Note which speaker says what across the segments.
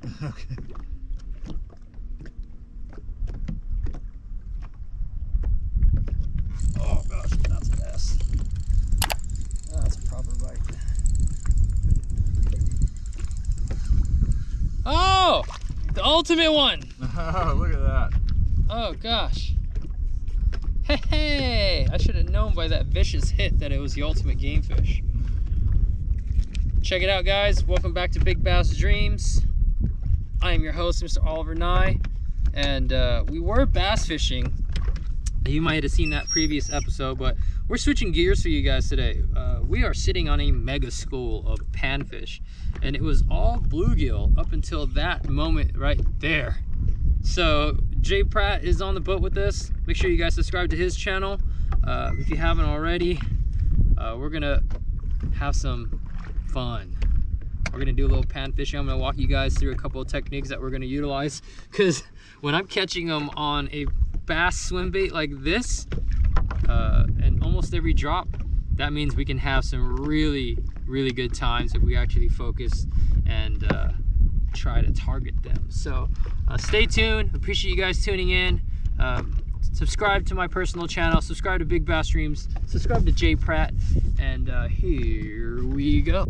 Speaker 1: Okay. Oh gosh, that's a mess. That's a proper bite. Oh, the ultimate one.
Speaker 2: Oh, look at that.
Speaker 1: Oh gosh. Hey, hey, I should have known by that vicious hit that it was the ultimate game fish. Check it out, guys. Welcome back to Big Bass Dreams. I am your host, Mr. Oliver Nye, and we were bass fishing. You might have seen that previous episode, but we're switching gears for you guys today. We are sitting on a mega school of panfish, and it was all bluegill up until that moment right there. So Pratt is on the boat with us. Make sure you guys subscribe to his channel if you haven't already. We're gonna have some fun. We're gonna do a little pan fishing. I'm gonna walk you guys through a couple of techniques that we're gonna utilize, because when I'm catching them on a bass swim bait like this, and almost every drop, that means we can have some really good times if we actually focus and try to target them. So stay tuned. Appreciate you guys tuning in. Subscribe to my personal channel, subscribe to Big Bass Dreams, subscribe to Pratt, and here we go.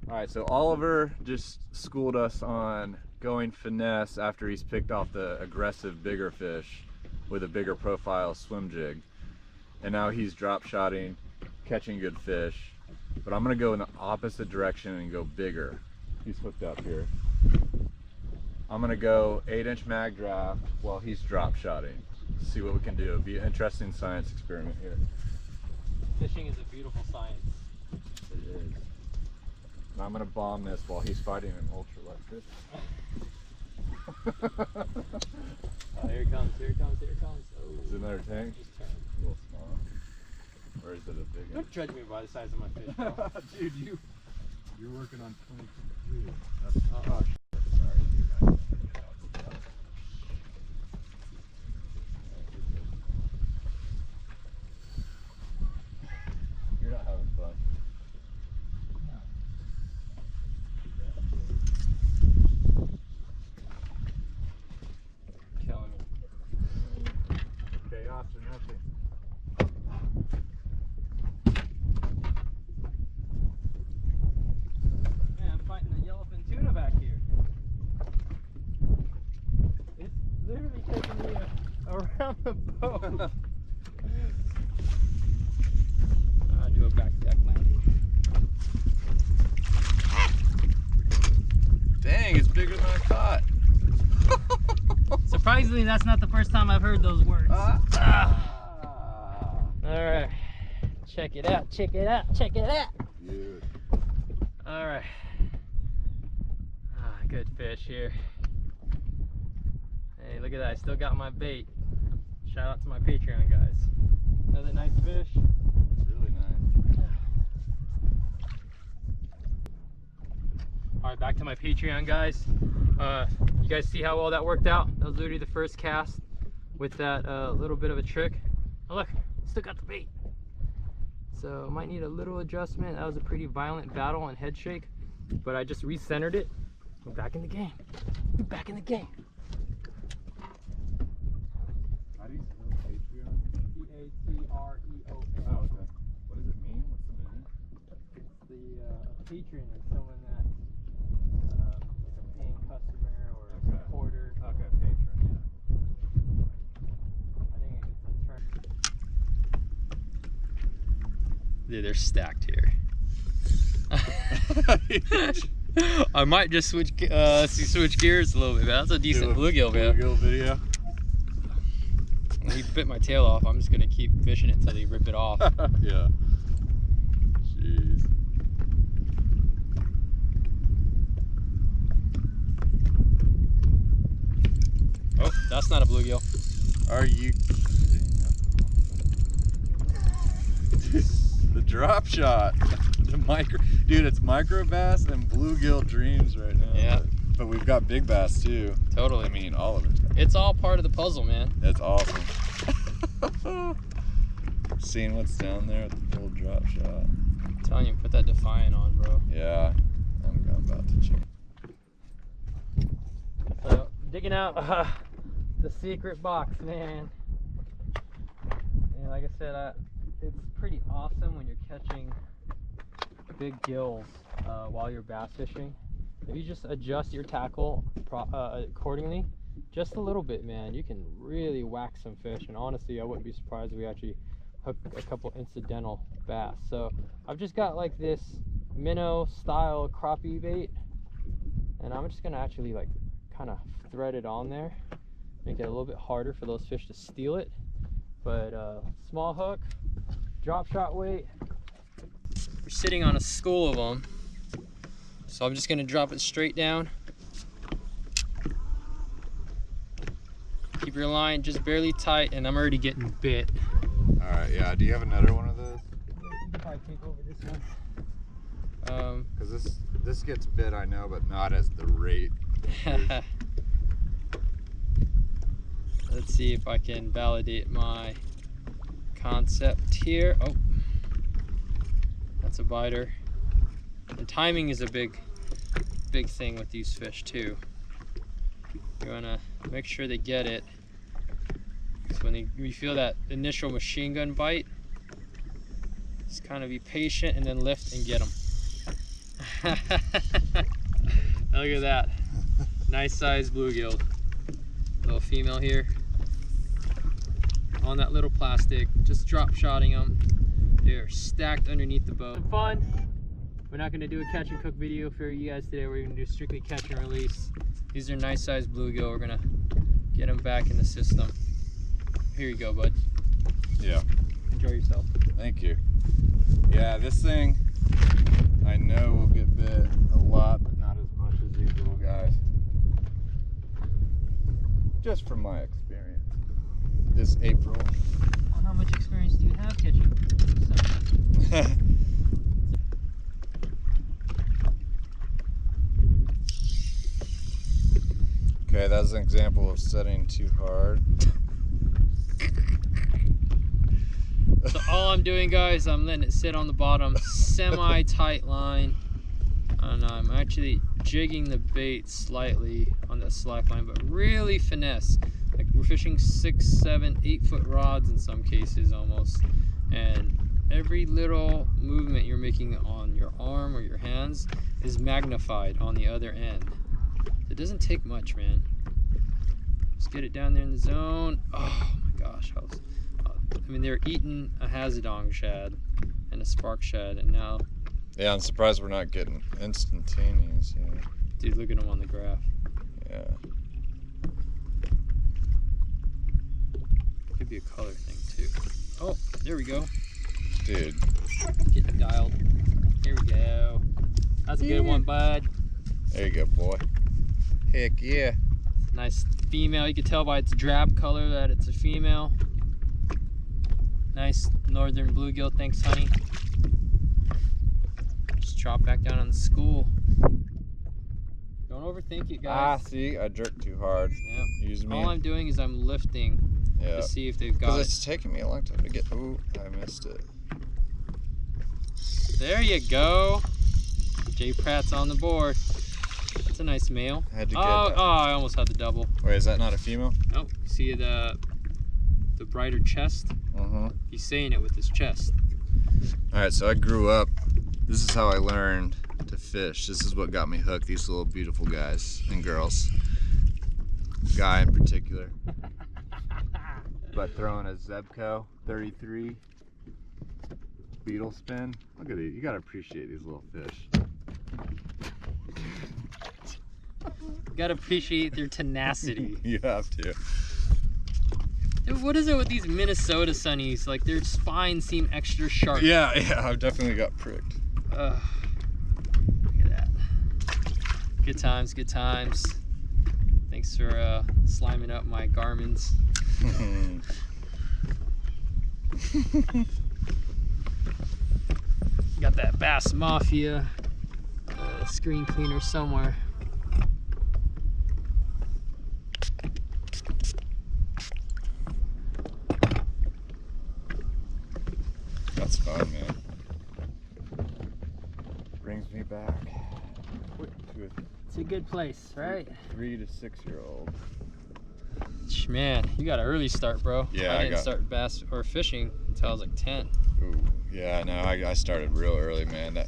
Speaker 2: All right, so Oliver just schooled us on going finesse after he's picked off the aggressive bigger fish with a bigger profile swim jig. And now he's drop shotting, catching good fish. But I'm gonna go in the opposite direction and go bigger. He's hooked up here. I'm gonna go 8-inch mag draft while he's drop shotting. See what we can do. It'll be an interesting science experiment here.
Speaker 1: Fishing is a beautiful science.
Speaker 2: It is. And I'm gonna bomb this while he's fighting an ultralight fish.
Speaker 1: Oh, here it comes, here it comes, here it comes. Oh.
Speaker 2: Is it another tank?
Speaker 1: Just turn.
Speaker 2: A little small. Or is it a big one?
Speaker 1: Don't judge me by the size of my fish, bro.
Speaker 2: Dude, you're working on 22.
Speaker 1: Oh, shit.
Speaker 2: Sorry, dude. You're not having fun.
Speaker 1: Killing me.
Speaker 2: Chaos or nothing.
Speaker 1: Man, I'm fighting a yellowfin tuna back here. It's literally taking me around the boat. I'll do a back deck landing.
Speaker 2: Dang, it's bigger than I thought.
Speaker 1: Surprisingly, that's not the first time I've heard those words. Alright. Check it out, check it out, check it out.
Speaker 2: Dude.
Speaker 1: Alright. Good fish here. Hey, look at that. I still got my bait. Shout out to my Patreon guys. Another nice fish.
Speaker 2: It's really nice.
Speaker 1: Alright, back to my Patreon guys. You guys see how well that worked out? That was literally the first cast with that little bit of a trick. Oh look, still got the bait. So might need a little adjustment. That was a pretty violent battle and head shake, but I just recentered it. We're back in the game. We're back in the game.
Speaker 2: How do you spell Patreon?
Speaker 1: P-A-T-R-E-O-N.
Speaker 2: Oh, okay. What does it mean? What's the meaning?
Speaker 1: It's the patron is someone that is a paying customer or a supporter.
Speaker 2: Okay, patron,
Speaker 1: I think it's a term. Dude, they're stacked here. I might just switch gears a little bit, man. That's a decent bluegill, man.
Speaker 2: Bluegill video.
Speaker 1: He bit my tail off. I'm just gonna keep fishing it until he rip it off.
Speaker 2: Yeah. Jeez.
Speaker 1: Oh, that's not a bluegill.
Speaker 2: Are you kidding? The drop shot. The micro, dude, it's micro bass and bluegill dreams right now.
Speaker 1: Yeah.
Speaker 2: But we've got big bass too.
Speaker 1: Totally.
Speaker 2: I mean, all of it.
Speaker 1: It's all part of the puzzle, man.
Speaker 2: It's awesome. Seeing what's down there with the full drop shot.
Speaker 1: I'm telling you, put that Defiant on, bro.
Speaker 2: Yeah, I'm about to change.
Speaker 1: So, digging out the secret box, man. And like I said, it's pretty awesome when you're catching big gills while you're bass fishing. If you just adjust your tackle accordingly, just a little bit, man, you can really whack some fish. And honestly, I wouldn't be surprised if we actually hook a couple incidental bass. So I've just got like this minnow style crappie bait, and I'm just gonna actually like kind of thread it on there, make it a little bit harder for those fish to steal it. But small hook, drop shot weight. We're sitting on a school of them, so I'm just gonna drop it straight down. Keep your line just barely tight, and I'm already getting bit.
Speaker 2: All right, yeah. Do you have another one of those?
Speaker 1: You can probably take over this one.
Speaker 2: Because this gets bit, I know, but not as the rate.
Speaker 1: Let's see if I can validate my concept here. Oh, that's a biter. And timing is a big thing with these fish too. You want to make sure they get it. So when you feel that initial machine gun bite, just kind of be patient and then lift and get them. Look at that. Nice size bluegill. Little female here. On that little plastic, just drop shotting them. They're stacked underneath the boat. Fun. We're not gonna do a catch and cook video for you guys today. We're gonna do strictly catch and release. These are nice size bluegill. We're gonna get them back in the system. Here you go, bud.
Speaker 2: Yeah.
Speaker 1: Enjoy yourself.
Speaker 2: Thank you. Yeah, this thing I know will get bit a lot, but not as much as these little guys. Just from my experience this April.
Speaker 1: Well, how much experience do you have catching?
Speaker 2: Okay, that's an example of setting too hard.
Speaker 1: So all I'm doing, guys, I'm letting it sit on the bottom, semi-tight line, and I'm actually jigging the bait slightly on the slack line, but really finesse. Like we're fishing 6, 7, 8 foot rods in some cases almost, and every little movement you're making on your arm or your hands is magnified on the other end. It doesn't take much, man. Just get it down there in the zone. Oh my gosh, I mean, they're eating a hazardong shad and a spark shad, and now...
Speaker 2: Yeah, I'm surprised we're not getting instantaneous, yeah.
Speaker 1: Dude, look at them on the graph.
Speaker 2: Yeah.
Speaker 1: Could be a color thing, too. Oh, there we go.
Speaker 2: Dude.
Speaker 1: Getting dialed. Here we go. That's a good one, bud.
Speaker 2: There you go, boy. Heck yeah.
Speaker 1: Nice female. You can tell by its drab color that it's a female. Nice northern bluegill. Thanks, honey. Just drop back down on the school. Don't overthink it, guys.
Speaker 2: Ah, see, I jerked too hard.
Speaker 1: Yeah.
Speaker 2: Use me.
Speaker 1: All I'm doing is I'm lifting to see if they've got it.
Speaker 2: Because it's taking me a long time to get. Ooh, I missed it.
Speaker 1: There you go. J Pratt's on the board. That's a nice male.
Speaker 2: I had to get
Speaker 1: I almost had the double.
Speaker 2: Wait, is that not a female?
Speaker 1: Nope. See the brighter chest? He's saying it with his chest.
Speaker 2: Alright, so I grew up. This is how I learned to fish. This is what got me hooked. These little beautiful guys and girls. Guy in particular. By throwing a Zebco 33 beetle spin. Look at these. You gotta appreciate these little fish.
Speaker 1: You gotta appreciate their tenacity.
Speaker 2: You have to.
Speaker 1: Dude, what is it with these Minnesota sunnies? Like their spines seem extra sharp.
Speaker 2: Yeah, I've definitely got pricked.
Speaker 1: Look at that. Good times, good times. Thanks for sliming up my Garmin's. Got that Bass Mafia screen cleaner somewhere.
Speaker 2: That's fun, man. Brings me back to
Speaker 1: It's a good place, right?
Speaker 2: 3 to 6 year old.
Speaker 1: Man, you got an early start, bro.
Speaker 2: Yeah,
Speaker 1: I didn't start bass or fishing until I was like 10.
Speaker 2: Ooh, yeah, no, I started real early, man.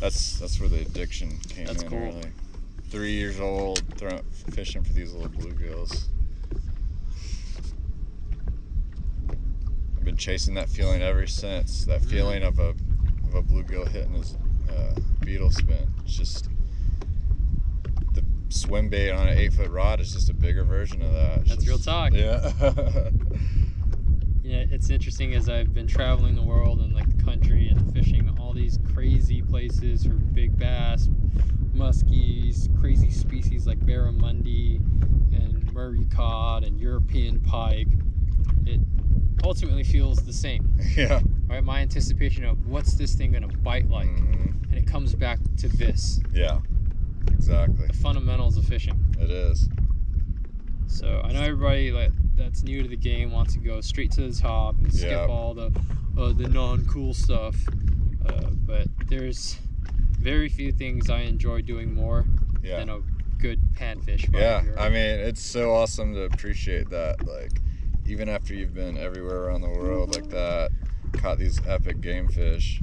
Speaker 2: That's where the addiction came
Speaker 1: That's
Speaker 2: in
Speaker 1: cool.
Speaker 2: early. 3 years old, fishing for these little bluegills. I've been chasing that feeling ever since. That feeling of a bluegill hitting his beetle spin. It's just the swim bait on an 8-foot rod is just a bigger version of that.
Speaker 1: That's real talk.
Speaker 2: Yeah.
Speaker 1: Yeah, it's interesting as I've been traveling the world and like the country and fishing all these crazy places for big bass, muskies, crazy species like barramundi and Murray cod and European pike. It ultimately feels the same.
Speaker 2: Yeah.
Speaker 1: Right? My anticipation of what's this thing gonna bite like, and it comes back to this.
Speaker 2: Yeah. Exactly.
Speaker 1: The fundamentals of fishing.
Speaker 2: It is.
Speaker 1: So I know everybody that's new to the game wants to go straight to the top and skip all the non-cool stuff, but there's very few things I enjoy doing more than a good panfish.
Speaker 2: Yeah, I mean, it's so awesome to appreciate that. Like, even after you've been everywhere around the world like that, caught these epic game fish,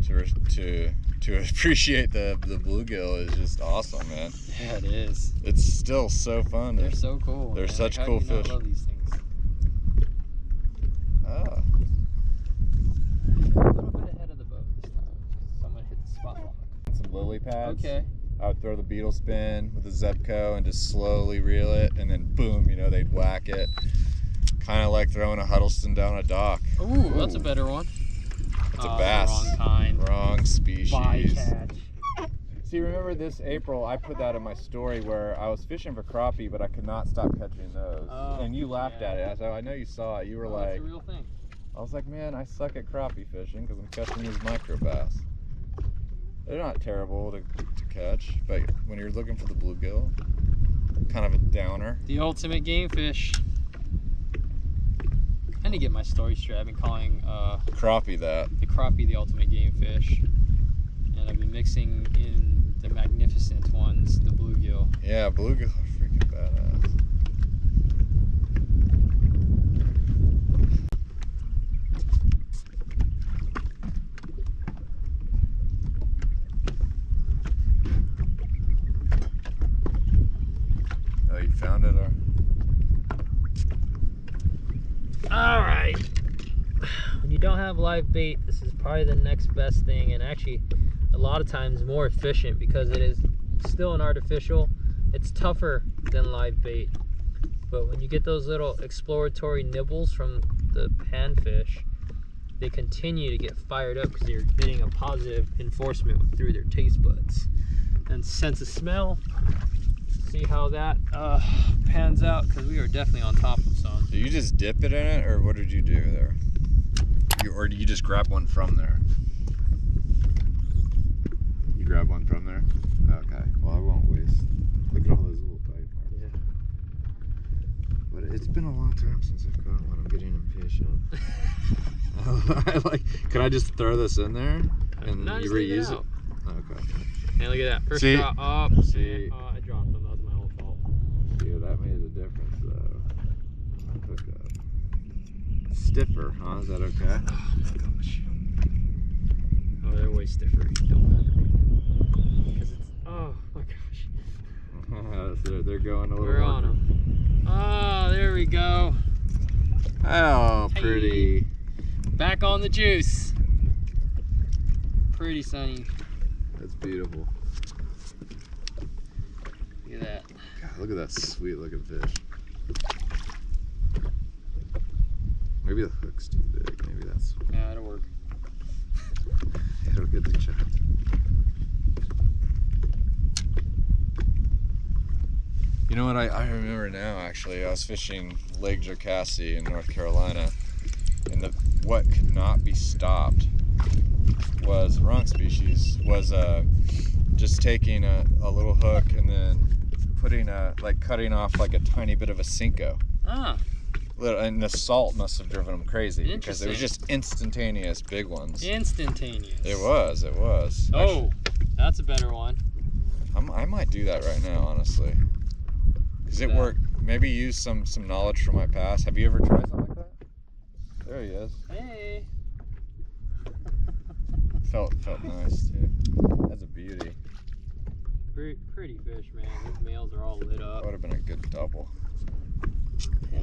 Speaker 2: to appreciate the bluegill is just awesome, man.
Speaker 1: Yeah, it is.
Speaker 2: It's still so fun.
Speaker 1: They're so cool.
Speaker 2: They're
Speaker 1: man.
Speaker 2: such
Speaker 1: like,
Speaker 2: cool
Speaker 1: how do you
Speaker 2: fish.
Speaker 1: not love these things?
Speaker 2: Ah.
Speaker 1: A little bit ahead of the boat this time. Someone hit the spot log.
Speaker 2: Some lily pads.
Speaker 1: Okay.
Speaker 2: I would throw the beetle spin with a Zebco and just slowly reel it, and then boom, you know, they'd whack it. Kind of like throwing a Huddleston down a dock.
Speaker 1: Ooh, that's a better one.
Speaker 2: It's a bass.
Speaker 1: Wrong kind.
Speaker 2: Wrong species.
Speaker 1: Bycatch.
Speaker 2: See, remember this April, I put that in my story where I was fishing for crappie, but I could not stop catching those.
Speaker 1: Oh,
Speaker 2: and you laughed at it. I know you saw it. You were like,
Speaker 1: that's a real thing.
Speaker 2: I was like, man, I suck at crappie fishing because I'm catching these micro bass. They're not terrible to catch, but when you're looking for the bluegill, kind of a downer.
Speaker 1: The ultimate game fish. I need to get my story straight. I've been calling
Speaker 2: Crappie that.
Speaker 1: the crappie the ultimate game fish, and I've been mixing in the magnificent ones, the bluegill.
Speaker 2: Yeah, bluegill are freaking badass. Oh, you found it?
Speaker 1: All right. When you don't have live bait, this is probably the next best thing, and actually a lot of times more efficient because it is still an artificial. It's tougher than live bait, but when you get those little exploratory nibbles from the panfish, they continue to get fired up because you're getting a positive enforcement through their taste buds and sense of smell. See how that pans out, because we are definitely on top of some.
Speaker 2: Did you just dip it in it, or what did you do there? Or did you just grab one from there? You grab one from there? Okay, well I won't waste. Look at all those little bite marks.
Speaker 1: Yeah.
Speaker 2: But it's been a long time since I've caught one. I'm getting impatient. Can I just throw this in there and
Speaker 1: No,
Speaker 2: you
Speaker 1: just leave it
Speaker 2: reuse it?
Speaker 1: out.
Speaker 2: Okay.
Speaker 1: Hey, look at that. First
Speaker 2: See?
Speaker 1: drop up.
Speaker 2: See?
Speaker 1: I dropped them. That was my own fault.
Speaker 2: Yeah, that made a difference though. Hook up. Stiffer, huh? Is that okay?
Speaker 1: Oh my gosh. Oh, they're way stiffer. Don't matter. Because it's. Oh my gosh.
Speaker 2: They're going a little.
Speaker 1: We're on them. Oh, there we go.
Speaker 2: Oh, pretty.
Speaker 1: Hey. Back on the juice. Pretty sunny.
Speaker 2: That's beautiful.
Speaker 1: Look at that.
Speaker 2: God, look at that sweet looking fish. Maybe the hook's too big. Maybe that's.
Speaker 1: Yeah, it'll work.
Speaker 2: It'll get the shot. You know what I remember now actually, I was fishing Lake Jocassee in North Carolina, and what could not be stopped was, wrong species, was just taking a little hook and then putting cutting off like a tiny bit of a Cinco.
Speaker 1: Ah.
Speaker 2: And the salt must have driven them crazy because it was just instantaneous big ones.
Speaker 1: Instantaneous.
Speaker 2: It was.
Speaker 1: Oh, that's a better one.
Speaker 2: I might do that right now, honestly. Because it worked. Maybe use some knowledge from my past. Have you ever tried something like that? There he is.
Speaker 1: Hey.
Speaker 2: Felt nice too. That's a beauty.
Speaker 1: Pretty fish, man. These males are all lit up.
Speaker 2: That would have been a good double.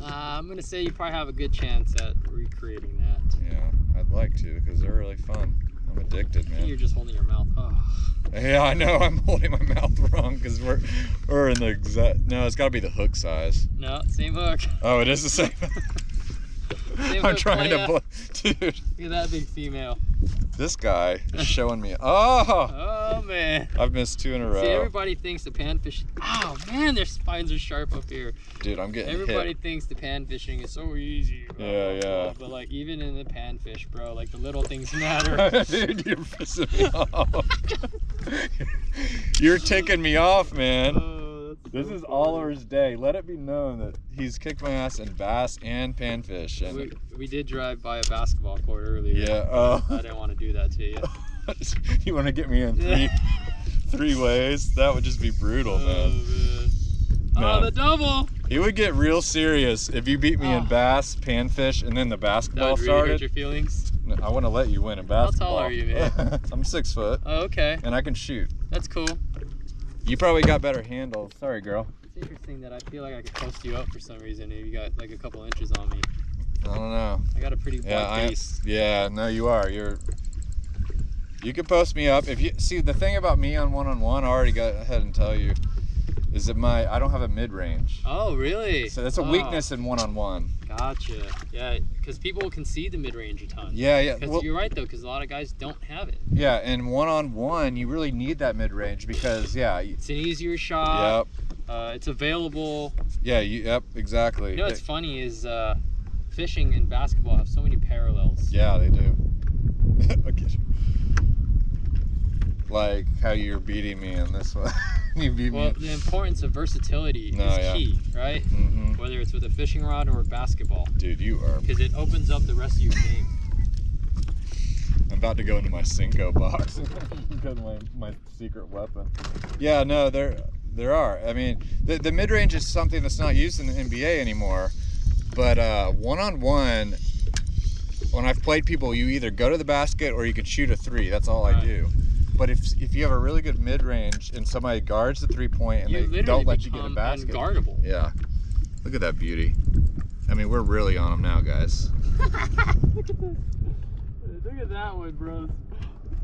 Speaker 1: I'm gonna say you probably have a good chance at recreating that.
Speaker 2: Yeah, I'd like to because they're really fun. I'm addicted, man.
Speaker 1: You're just holding your mouth. Oh.
Speaker 2: Yeah, I know. I'm holding my mouth wrong because we're in the exact. No, it's got to be the hook size.
Speaker 1: No, same hook.
Speaker 2: Oh, it is the same.
Speaker 1: Same
Speaker 2: I'm
Speaker 1: hook,
Speaker 2: trying to, dude.
Speaker 1: Look at that big female.
Speaker 2: This guy is showing me. Oh.
Speaker 1: Oh man.
Speaker 2: I've missed 2 in a row.
Speaker 1: See, everybody thinks the pan fishing. Oh man, their spines are sharp up here.
Speaker 2: Dude, I'm getting
Speaker 1: Everybody
Speaker 2: hit.
Speaker 1: thinks the pan fishing is so easy.
Speaker 2: Yeah.
Speaker 1: But like even in the pan fish, bro, like the little things matter.
Speaker 2: Dude, you're pissing me off. You're ticking me off, man. This is Oliver's day. Let it be known that he's kicked my ass in bass and panfish. And
Speaker 1: we did drive by a basketball court earlier.
Speaker 2: Yeah.
Speaker 1: I didn't want to do that to you.
Speaker 2: You want to get me in three ways? That would just be brutal, man.
Speaker 1: Oh, the double!
Speaker 2: It would get real serious if you beat me in bass, panfish, and then the basketball
Speaker 1: that would
Speaker 2: started.
Speaker 1: Really hurt your feelings?
Speaker 2: I want to let you win in basketball.
Speaker 1: How tall are you, man?
Speaker 2: I'm 6 foot.
Speaker 1: Oh, okay.
Speaker 2: And I can shoot.
Speaker 1: That's cool.
Speaker 2: You probably got better handles. Sorry, girl.
Speaker 1: It's interesting that I feel like I could post you up for some reason if you got like a couple inches on me.
Speaker 2: I don't know.
Speaker 1: I got a pretty wide base.
Speaker 2: Yeah, no, you are. You can post me up. If you see the thing about me on one-on-one, I already got ahead and tell you, is that I don't have a mid-range.
Speaker 1: Oh, really?
Speaker 2: So that's a weakness in one-on-one.
Speaker 1: Gotcha. Yeah, because people can see the mid-range a ton.
Speaker 2: Yeah.
Speaker 1: Well, you're right though, because a lot of guys don't have it.
Speaker 2: Yeah, and one-on-one, you really need that mid-range because
Speaker 1: it's an easier shot.
Speaker 2: Yep.
Speaker 1: It's available.
Speaker 2: Yeah. Yep. Exactly.
Speaker 1: You know what's funny is fishing and basketball have so many parallels.
Speaker 2: Yeah, they do. Okay. Like how you're beating me in this one. You beat me.
Speaker 1: Well, the importance of versatility is key, right?
Speaker 2: Mm-hmm.
Speaker 1: Whether it's with a fishing rod or a basketball.
Speaker 2: Dude, you are.
Speaker 1: Because it opens up the rest of your game.
Speaker 2: I'm about to go into my Cinco box. Because my secret weapon. Yeah, no, there are. I mean, the mid-range is something that's not used in the NBA anymore. But one-on-one, when I've played people, you either go to the basket or you can shoot a 3. That's all I do. But if you have a really good mid-range and somebody guards the 3-point and they don't let you get a basket,
Speaker 1: unguardable.
Speaker 2: Yeah. Look at that beauty. I mean, we're really on them now, guys.
Speaker 1: Look at that one, bros.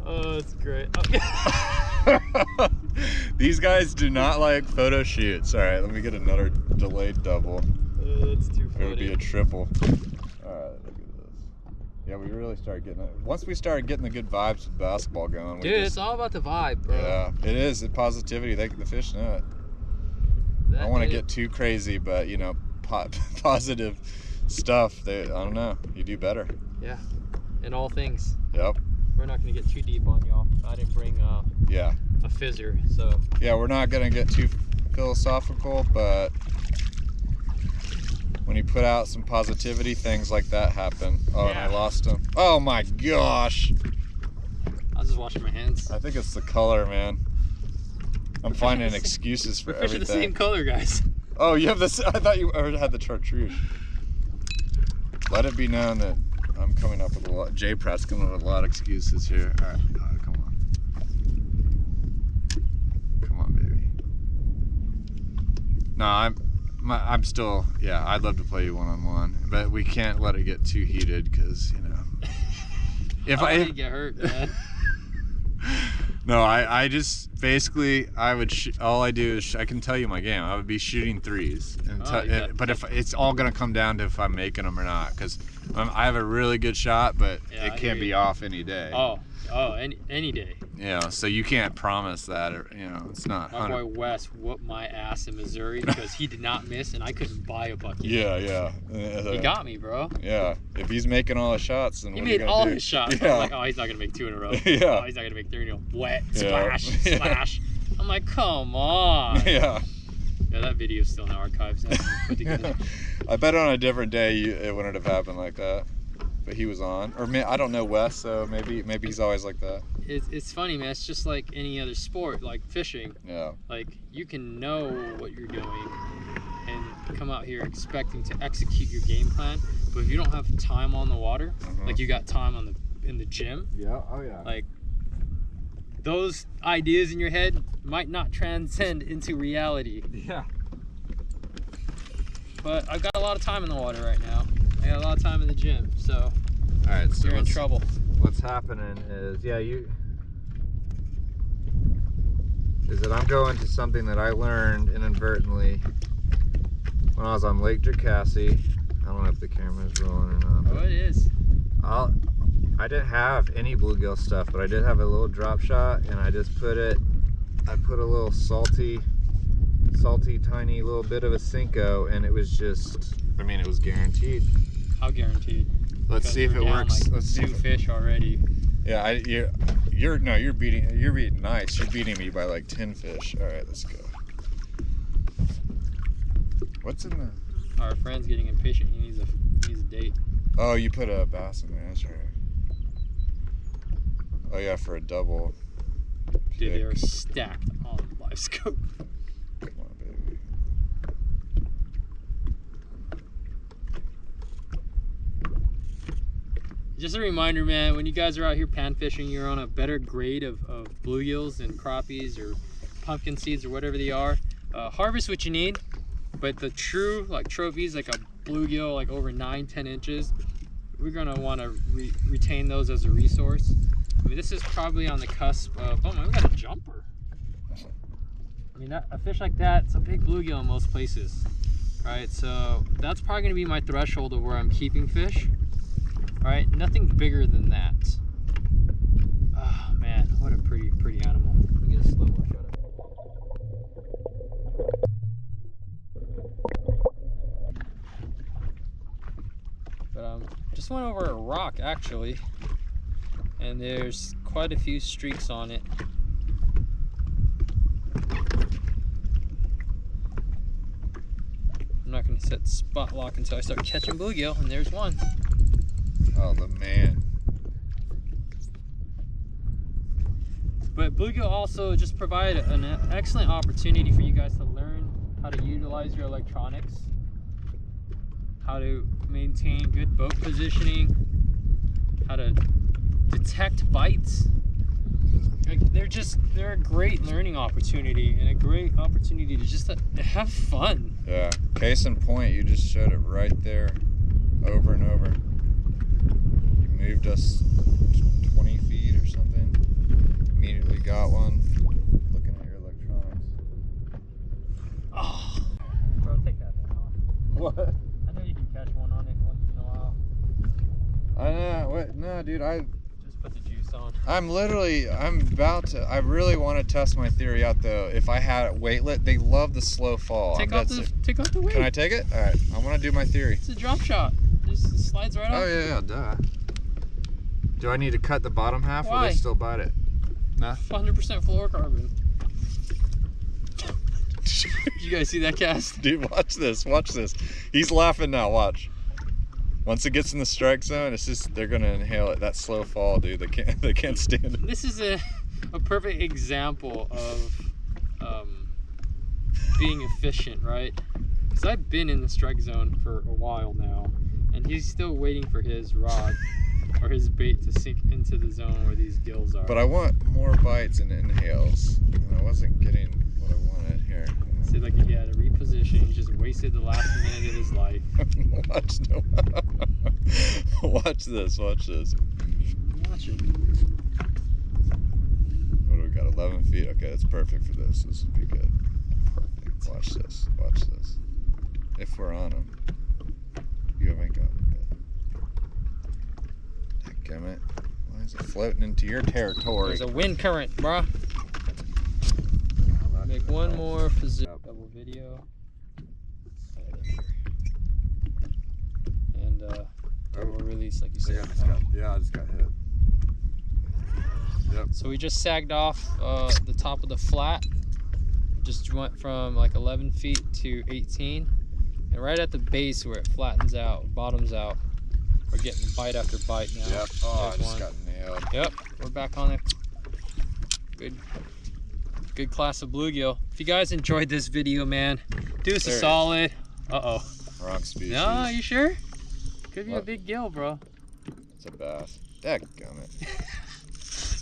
Speaker 1: Oh, it's great. Oh.
Speaker 2: These guys do not like photo shoots. All right, let me get another delayed double.
Speaker 1: That's too funny.
Speaker 2: It would be a triple. All right, look at this. Yeah, we really started getting it. Once we started getting the good vibes with basketball going.
Speaker 1: Dude, it's all about the vibe, bro.
Speaker 2: Yeah, it is. The positivity. The fish know it. I don't want to get too crazy, but you know, positive stuff. I don't know. You do better.
Speaker 1: Yeah, in all things.
Speaker 2: Yep.
Speaker 1: We're not gonna get too deep on y'all. I didn't bring a fizzer, so.
Speaker 2: Yeah, we're not gonna get too philosophical, but when you put out some positivity, things like that happen. Oh, and I lost him. Oh my gosh.
Speaker 1: I was just washing my hands.
Speaker 2: I think it's the color, man. I'm finding excuses for everything.
Speaker 1: We're fishing the same color, guys.
Speaker 2: Oh, you have this? I thought you had the chartreuse. Let it be known that I'm coming up with a lot. Pratt's coming up with a lot of excuses here. All right, come on. Come on, baby. No, I'm still, I'd love to play you one-on-one, but we can't let it get too heated because, you know.
Speaker 1: If I get hurt, man.
Speaker 2: No, I just basically all I do is I can tell you my game. I would be shooting 3s, but if it's all gonna come down to if I'm making them or not, because I have a really good shot, but it can't be off any day.
Speaker 1: Any day.
Speaker 2: Yeah, so you can't promise that, or it's not.
Speaker 1: My boy Wes whooped my ass in Missouri because he did not miss and I couldn't buy a bucket.
Speaker 2: Yeah.
Speaker 1: He got me, bro.
Speaker 2: Yeah, if he's making all his shots, then
Speaker 1: he
Speaker 2: what are you
Speaker 1: made
Speaker 2: gonna
Speaker 1: all
Speaker 2: do?
Speaker 1: his shots.
Speaker 2: Yeah.
Speaker 1: I'm like, oh, he's not gonna make 2 in a row.
Speaker 2: Yeah.
Speaker 1: Oh, he's not gonna make 3 in a row. Wet, splash, splash. I'm like, come on.
Speaker 2: Yeah.
Speaker 1: Yeah, that video's still in the archives. That hasn't been put together.
Speaker 2: I bet on a different day it wouldn't have happened like that. But he was on, or I don't know Wes, so maybe he's always like that.
Speaker 1: It's funny, man. It's just like any other sport, like fishing.
Speaker 2: Yeah.
Speaker 1: Like you can know what you're doing and come out here expecting to execute your game plan, but if you don't have time on the water, like you got time on in the gym.
Speaker 2: Yeah. Oh yeah.
Speaker 1: Like those ideas in your head might not transcend into reality.
Speaker 2: Yeah.
Speaker 1: But I've got a lot of time in the water right now. I got a lot of time in the gym, so
Speaker 2: all right, so
Speaker 1: you're in trouble.
Speaker 2: What's happening is, is that I'm going to something that I learned inadvertently when I was on Lake Jocassee. I don't know if the camera is rolling or not.
Speaker 1: Oh, it is.
Speaker 2: I didn't have any bluegill stuff, but I did have a little drop shot, and I just put a little salty tiny little bit of a Cinco, and it was just, I mean, it was guaranteed.
Speaker 1: How guaranteed?
Speaker 2: Let's see if it works.
Speaker 1: Like
Speaker 2: Let's see
Speaker 1: 2 fish already.
Speaker 2: Yeah, you're beating nice. You're beating me by like 10 fish. All right, let's go. What's in the?
Speaker 1: Our friend's getting impatient. He needs a date.
Speaker 2: Oh, you put a bass in there. That's right. Oh yeah, for a double.
Speaker 1: Dude, they were stacked on live scope.
Speaker 2: Come on, baby.
Speaker 1: Just a reminder, man, when you guys are out here pan fishing, you're on a better grade of bluegills and crappies or pumpkin seeds or whatever they are. Harvest what you need, but the true like trophies, like a bluegill like over 9-10 inches, we're gonna want to retain those as a resource. I mean, this is probably on the cusp of, oh man, we got a jumper. I mean, a fish like that, it's a big bluegill in most places, right? So that's probably gonna be my threshold of where I'm keeping fish. All right, nothing bigger than that. Oh man, what a pretty animal. Let me get a slow mo shot of it. But just went over a rock actually, and there's quite a few streaks on it. I'm not gonna set spot lock until I start catching bluegill, and there's one.
Speaker 2: Oh, the man.
Speaker 1: But bluegill also just provide an excellent opportunity for you guys to learn how to utilize your electronics, how to maintain good boat positioning, how to detect bites. Like, they're a great learning opportunity and a great opportunity to just have fun.
Speaker 2: Yeah. Case in point, you just showed it right there, over and over. Moved us 20 feet or something. Immediately got one. Looking at your electronics.
Speaker 1: Oh, bro, take that thing off.
Speaker 2: What?
Speaker 1: I know you can catch one on it once in a while.
Speaker 2: I know. What? No, dude.
Speaker 1: Just put the juice on.
Speaker 2: I'm about to. I really want to test my theory out though. If I had it weightlet, they love the slow fall.
Speaker 1: Take off the weight.
Speaker 2: Can I take it? All right. I want to do my theory.
Speaker 1: It's a drop shot. Just slides right off.
Speaker 2: Oh yeah, duh. Do I need to cut the bottom half?
Speaker 1: Why?
Speaker 2: Or they still bite it? Nah.
Speaker 1: 100% fluorocarbon. Did you guys see that cast?
Speaker 2: Dude, watch this. Watch this. He's laughing now. Watch. Once it gets in the strike zone, it's just they're gonna inhale it. That slow fall, dude. They can't stand it.
Speaker 1: This is a perfect example of being efficient, right? Because I've been in the strike zone for a while now, and he's still waiting for his rod or his bait to sink into the zone where these gills are.
Speaker 2: But I want more bites and inhales, and I wasn't getting what I wanted here.
Speaker 1: See, like he had to reposition. He just wasted the last minute of his life.
Speaker 2: Watch this. Watch this.
Speaker 1: Watch it.
Speaker 2: What do we got? 11 feet. Okay, that's perfect for this. This would be good. Perfect. Watch this. Watch this. If we're on them, you haven't got it yet. Dadgummit. Why is it floating into your territory?
Speaker 1: There's a wind current, bruh. Make one more position. Double video. And double release, like you said.
Speaker 2: I just got hit. Yep.
Speaker 1: So we just sagged off the top of the flat. just went from like 11 feet to 18. And right at the base where it flattens out, bottoms out, we're getting bite after bite now.
Speaker 2: Yep. Oh, I
Speaker 1: There's
Speaker 2: just got nailed.
Speaker 1: Yep, we're back on it. Good class of bluegill. If you guys enjoyed this video, man, do us a solid. Uh-oh.
Speaker 2: Wrong species.
Speaker 1: No, you sure? Could be a big gill, bro.
Speaker 2: It's a bass. Dadgummit.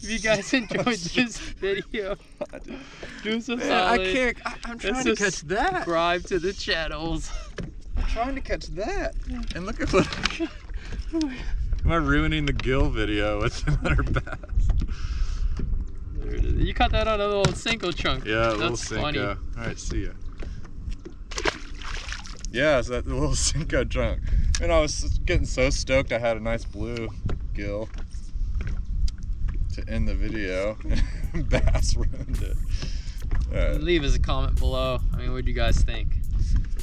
Speaker 1: If you guys enjoyed this video, do us a solid.
Speaker 2: I can't. I'm trying to catch that.
Speaker 1: Subscribe to the channels.
Speaker 2: I'm trying to catch that. And look at what. Am I ruining the gill video with another bass?
Speaker 1: There it is. You caught that on a little Senko chunk.
Speaker 2: Yeah, a
Speaker 1: That's
Speaker 2: little
Speaker 1: funny.
Speaker 2: Senko. All right, see ya. Yeah, it's that little Senko chunk. And I was getting so stoked I had a nice blue gill to end the video. Bass ruined it. Right.
Speaker 1: Leave us a comment below. I mean, what do you guys think?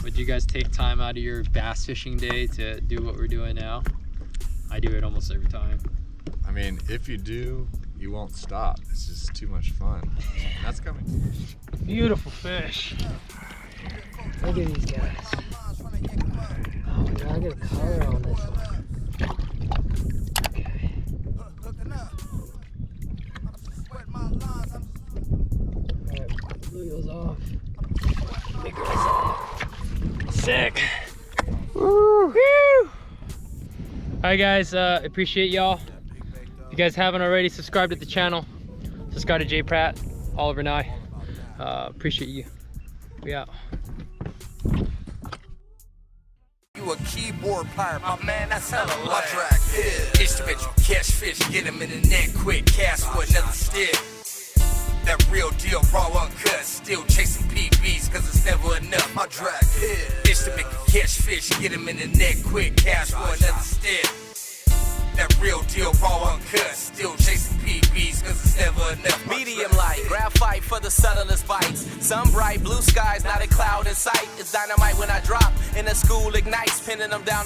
Speaker 1: Would you guys take time out of your bass fishing day to do what we're doing now? I do it almost every time.
Speaker 2: I mean, if you do, you won't stop. It's just too much fun. That's coming.
Speaker 1: Beautiful fish. Look at these guys. Oh my god, I got a color on this one. Okay. Alright, bluegill's off. Bluegill's off. Sick. Woo! Alright guys, appreciate y'all. If you guys haven't already, subscribe to the channel. Subscribe to J Pratt, Oliver and I. Appreciate you. We out.
Speaker 3: You a keyboard pirate, my man, that's hella my track. Instrument, you catch fish, get him in the net quick, cash for another stick. That real deal, raw uncut, still chasing PBs, cause it's never enough. My track. Instrument, you catch fish, get him in the net quick, cash for another stick. That real deal, raw uncut, still chasing PBs, cause it's never enough. Medium light, graphite for the subtlest bites. Some bright blue skies, not a cloud in sight. It's dynamite when I drop, and the school ignites, pinning them down.